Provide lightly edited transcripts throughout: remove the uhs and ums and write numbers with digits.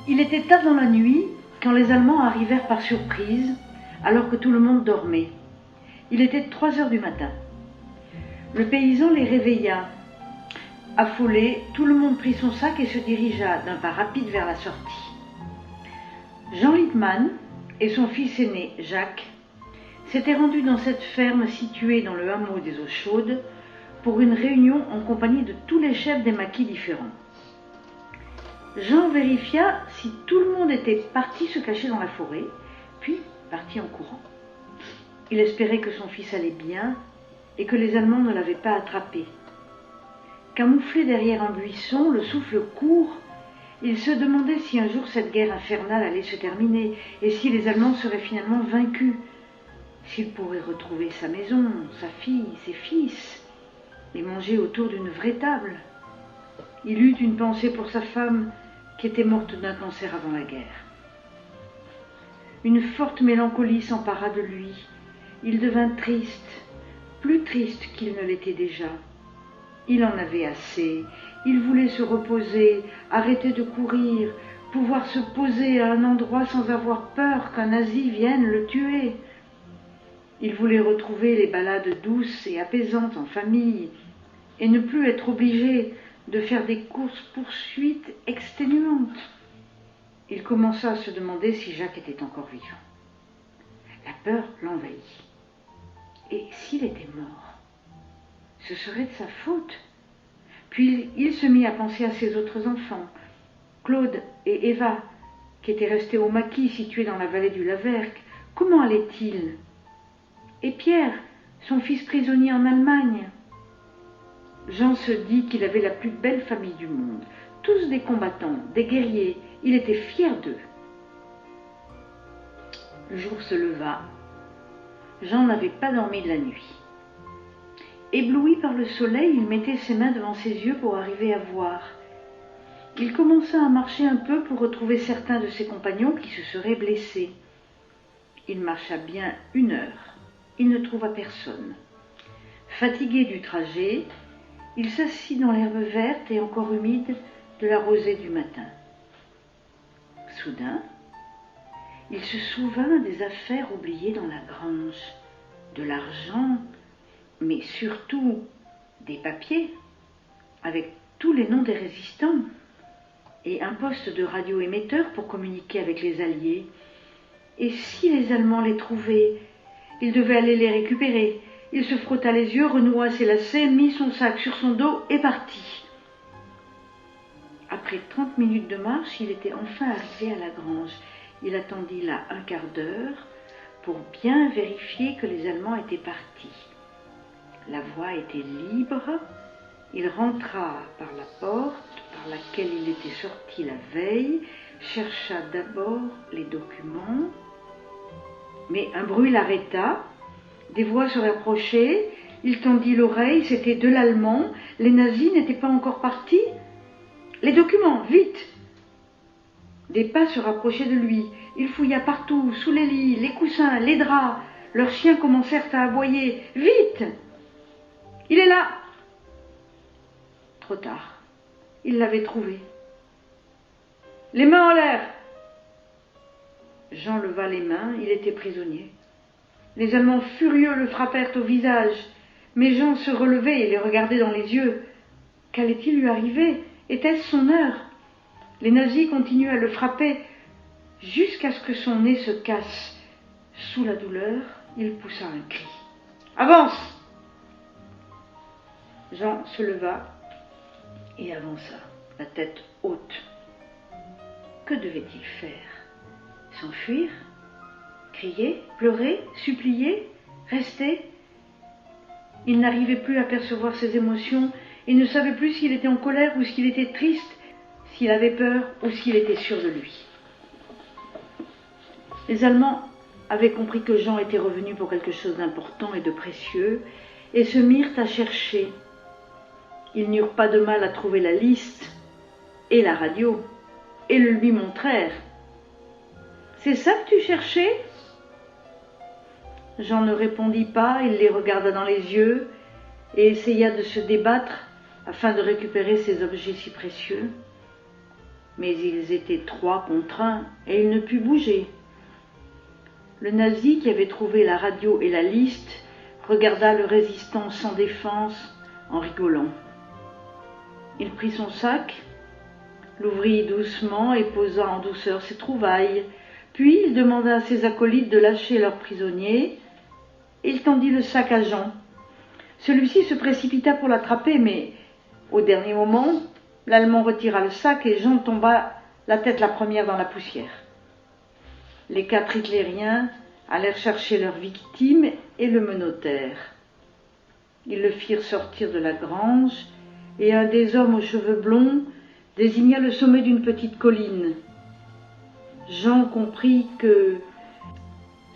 Il était tard dans la nuit quand les Allemands arrivèrent par surprise, alors que tout le monde dormait. Il était 3 heures du matin. Le paysan les réveilla. Affolé, tout le monde prit son sac et se dirigea d'un pas rapide vers la sortie. Jean Lippmann et son fils aîné, Jacques, s'étaient rendus dans cette ferme située dans le hameau des Eaux Chaudes pour une réunion en compagnie de tous les chefs des maquis différents. Jean vérifia si tout le monde était parti se cacher dans la forêt, puis partit en courant. Il espérait que son fils allait bien et que les Allemands ne l'avaient pas attrapé. Camouflé derrière un buisson, le souffle court, il se demandait si un jour cette guerre infernale allait se terminer et si les Allemands seraient finalement vaincus, s'il pourrait retrouver sa maison, sa fille, ses fils, et manger autour d'une vraie table. Il eut une pensée pour sa femme qui était morte d'un cancer avant la guerre. Une forte mélancolie s'empara de lui. Il devint triste, plus triste qu'il ne l'était déjà. Il en avait assez, il voulait se reposer, arrêter de courir, pouvoir se poser à un endroit sans avoir peur qu'un nazi vienne le tuer. Il voulait retrouver les balades douces et apaisantes en famille, et ne plus être obligé de faire des courses-poursuites exténuantes. Il commença à se demander si Jacques était encore vivant. La peur l'envahit. Et s'il était mort, ce serait de sa faute. Puis il se mit à penser à ses autres enfants, Claude et Eva, qui étaient restés au maquis situé dans la vallée du Laverque. Comment allaient-ils? Et Pierre, son fils prisonnier en Allemagne? Jean se dit qu'il avait la plus belle famille du monde, tous des combattants, des guerriers. Il était fier d'eux. Le jour se leva. Jean n'avait pas dormi de la nuit. Ébloui par le soleil, il mettait ses mains devant ses yeux pour arriver à voir. Il commença à marcher un peu pour retrouver certains de ses compagnons qui se seraient blessés. Il marcha bien 1 heure. Il ne trouva personne. Fatigué du trajet, il s'assit dans l'herbe verte et encore humide de la rosée du matin. Soudain, il se souvint des affaires oubliées dans la grange, de l'argent, mais surtout des papiers, avec tous les noms des résistants, et un poste de radioémetteur pour communiquer avec les Alliés. Et si les Allemands les trouvaient, il devait aller les récupérer. Il se frotta les yeux, renoua ses lacets, mit son sac sur son dos et partit. Après 30 minutes de marche, il était enfin arrivé à la grange. Il attendit là 1/4 d'heure pour bien vérifier que les Allemands étaient partis. La voie était libre. Il rentra par la porte par laquelle il était sorti la veille, chercha d'abord les documents, mais un bruit l'arrêta. Des voix se rapprochaient. Il tendit l'oreille, c'était de l'allemand. Les nazis n'étaient pas encore partis. Les documents, vite! Des pas se rapprochaient de lui. Il fouilla partout, sous les lits, les coussins, les draps. Leurs chiens commencèrent à aboyer. Vite! Il est là! Trop tard. Il l'avait trouvé. Les mains en l'air! Jean leva les mains, il était prisonnier. Les Allemands furieux le frappèrent au visage, mais Jean se relevait et les regardait dans les yeux. Qu'allait-il lui arriver? Était-ce son heure? Les nazis continuaient à le frapper jusqu'à ce que son nez se casse. Sous la douleur, il poussa un cri. « Avance !» Jean se leva et avança, la tête haute. Que devait-il faire? S'enfuir? Crier? Pleurer? Supplier? Rester? Il n'arrivait plus à percevoir ses émotions et ne savait plus s'il était en colère ou s'il était triste, s'il avait peur ou s'il était sûr de lui. Les Allemands avaient compris que Jean était revenu pour quelque chose d'important et de précieux et se mirent à chercher. Ils n'eurent pas de mal à trouver la liste et la radio et le lui montrèrent. « C'est ça que tu cherchais ?» Jean ne répondit pas, il les regarda dans les yeux et essaya de se débattre afin de récupérer ces objets si précieux. Mais ils étaient 3 contre 1 et il ne put bouger. Le nazi qui avait trouvé la radio et la liste regarda le résistant sans défense en rigolant. Il prit son sac, l'ouvrit doucement et posa en douceur ses trouvailles. Puis il demanda à ses acolytes de lâcher leur prisonnier et il tendit le sac à Jean. Celui-ci se précipita pour l'attraper, mais au dernier moment, l'Allemand retira le sac et Jean tomba la tête la première dans la poussière. Les 4 hitlériens allèrent chercher leur victime et le menottèrent. Ils le firent sortir de la grange et un des hommes aux cheveux blonds désigna le sommet d'une petite colline. Jean comprit que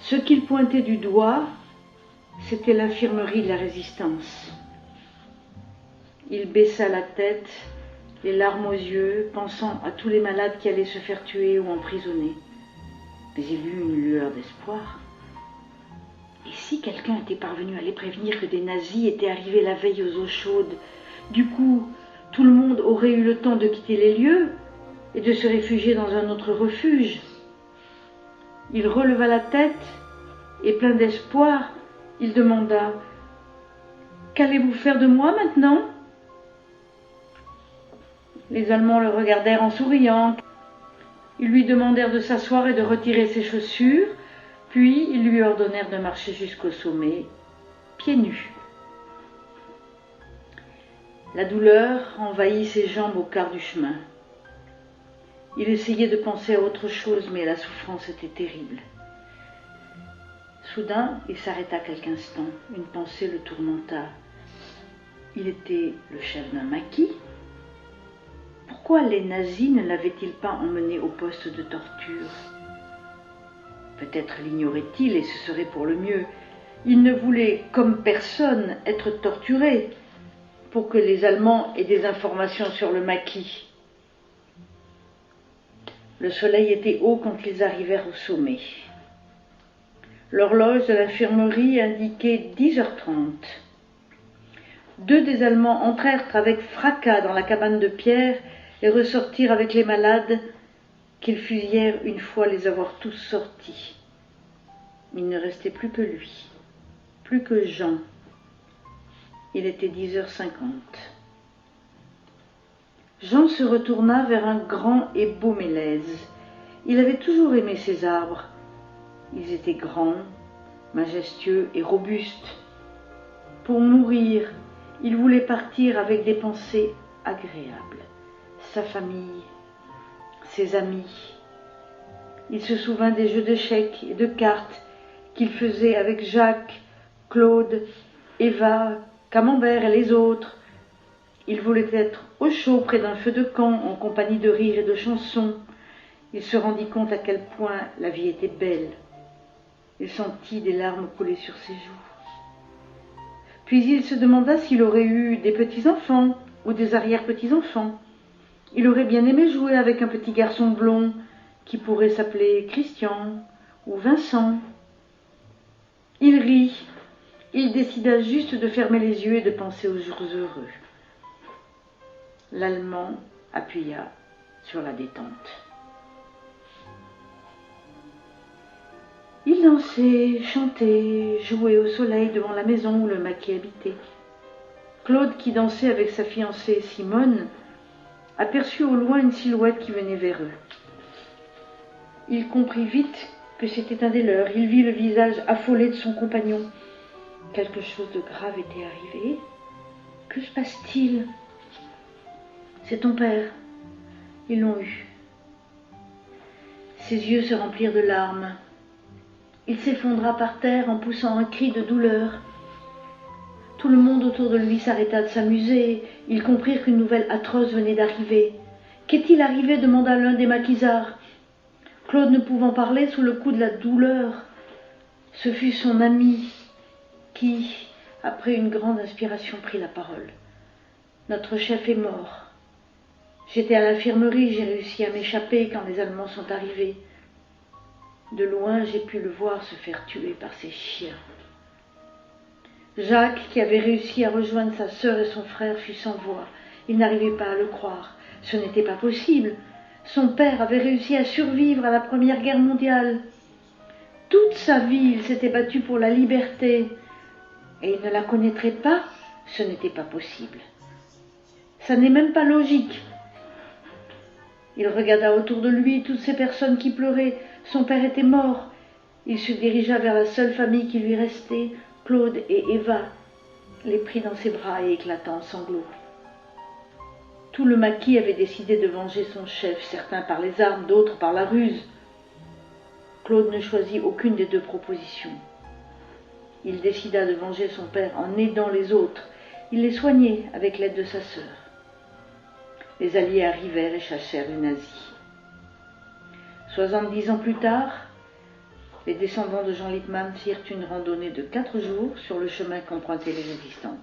ce qu'il pointait du doigt, c'était l'infirmerie de la Résistance. Il baissa la tête, les larmes aux yeux, pensant à tous les malades qui allaient se faire tuer ou emprisonner. Mais il eut une lueur d'espoir. Et si quelqu'un était parvenu à les prévenir que des nazis étaient arrivés la veille aux eaux chaudes, du coup, tout le monde aurait eu le temps de quitter les lieux et de se réfugier dans un autre refuge. Il releva la tête et, plein d'espoir, il demanda « Qu'allez-vous faire de moi maintenant ?» Les Allemands le regardèrent en souriant. Ils lui demandèrent de s'asseoir et de retirer ses chaussures, puis ils lui ordonnèrent de marcher jusqu'au sommet, pieds nus. La douleur envahit ses jambes au quart du chemin. Il essayait de penser à autre chose, mais la souffrance était terrible. Soudain, il s'arrêta quelques instants. Une pensée le tourmenta. Il était le chef d'un maquis. Pourquoi les nazis ne l'avaient-ils pas emmené au poste de torture? Peut-être l'ignorait-il et ce serait pour le mieux. Il ne voulait, comme personne, être torturé pour que les Allemands aient des informations sur le maquis. Le soleil était haut quand ils arrivèrent au sommet. L'horloge de l'infirmerie indiquait 10h30. 2 des Allemands entrèrent avec fracas dans la cabane de pierre et ressortirent avec les malades qu'ils fusillèrent une fois les avoir tous sortis. Il ne restait plus que lui, plus que Jean. Il était 10h50. Jean se retourna vers un grand et beau mélèze. Il avait toujours aimé ces arbres. Ils étaient grands, majestueux et robustes. Pour mourir, il voulait partir avec des pensées agréables. Sa famille, ses amis. Il se souvint des jeux d'échecs et de cartes qu'il faisait avec Jacques, Claude, Eva, Camembert et les autres. Il voulait être au chaud près d'un feu de camp en compagnie de rires et de chansons. Il se rendit compte à quel point la vie était belle. Il sentit des larmes couler sur ses joues. Puis il se demanda s'il aurait eu des petits-enfants ou des arrière-petits-enfants. Il aurait bien aimé jouer avec un petit garçon blond qui pourrait s'appeler Christian ou Vincent. Il rit. Il décida juste de fermer les yeux et de penser aux jours heureux. L'Allemand appuya sur la détente. Il dansait, chantait, jouait au soleil devant la maison où le maquis habitait. Claude, qui dansait avec sa fiancée Simone, aperçut au loin une silhouette qui venait vers eux. Il comprit vite que c'était un des leurs. Il vit le visage affolé de son compagnon. Quelque chose de grave était arrivé. Que se passe-t-il? C'est ton père. Ils l'ont eu. Ses yeux se remplirent de larmes. Il s'effondra par terre en poussant un cri de douleur. Tout le monde autour de lui s'arrêta de s'amuser. Ils comprirent qu'une nouvelle atroce venait d'arriver. Qu'est-il arrivé? Demanda l'un des maquisards. Claude, ne pouvant parler sous le coup de la douleur, ce fut son ami qui, après une grande inspiration, prit la parole. Notre chef est mort. J'étais à l'infirmerie, j'ai réussi à m'échapper quand les Allemands sont arrivés. De loin, j'ai pu le voir se faire tuer par ces chiens. Jacques, qui avait réussi à rejoindre sa sœur et son frère, fut sans voix. Il n'arrivait pas à le croire. Ce n'était pas possible. Son père avait réussi à survivre à la Première Guerre mondiale. Toute sa vie, il s'était battu pour la liberté. Et il ne la connaîtrait pas, ce n'était pas possible. Ça n'est même pas logique. Il regarda autour de lui toutes ces personnes qui pleuraient. Son père était mort. Il se dirigea vers la seule famille qui lui restait, Claude et Eva, les prit dans ses bras et éclata en sanglots. Tout le maquis avait décidé de venger son chef, certains par les armes, d'autres par la ruse. Claude ne choisit aucune des deux propositions. Il décida de venger son père en aidant les autres. Il les soignait avec l'aide de sa sœur. Les Alliés arrivèrent et chassèrent les nazis. 70 ans plus tard, les descendants de Jean Lippmann firent une randonnée de 4 jours sur le chemin qu'empruntaient les résistants,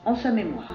en sa mémoire.